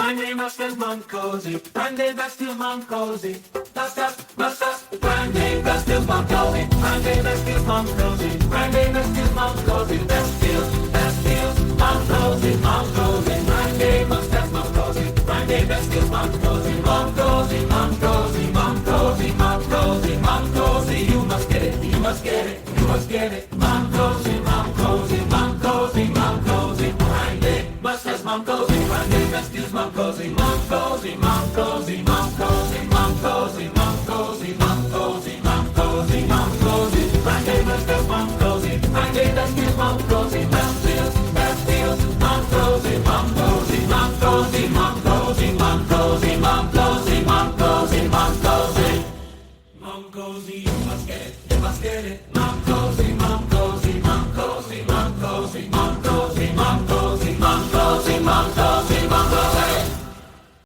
Grande mustache, Mancosi. Grande vestito, Mancosi. Mustache, grande vestito, Mancosi. Grande vestito, Mancosi. Grande vestito, Mancosi. Vestito, Mancosi, Mancosi. Grande mustache, Mancosi. Grande vestito, Mancosi. Mancosi, Mancosi, Mancosi, Mancosi, Mancosi. You must get it, you must get it, you must get it. Mancosi, Mancosi, Mancosi, Mancosi. Grande mustache, Mancosi. Grande vestito, Mancosi. Mancosi, Mancosi, Mancosi, Mancosi, Mancosi.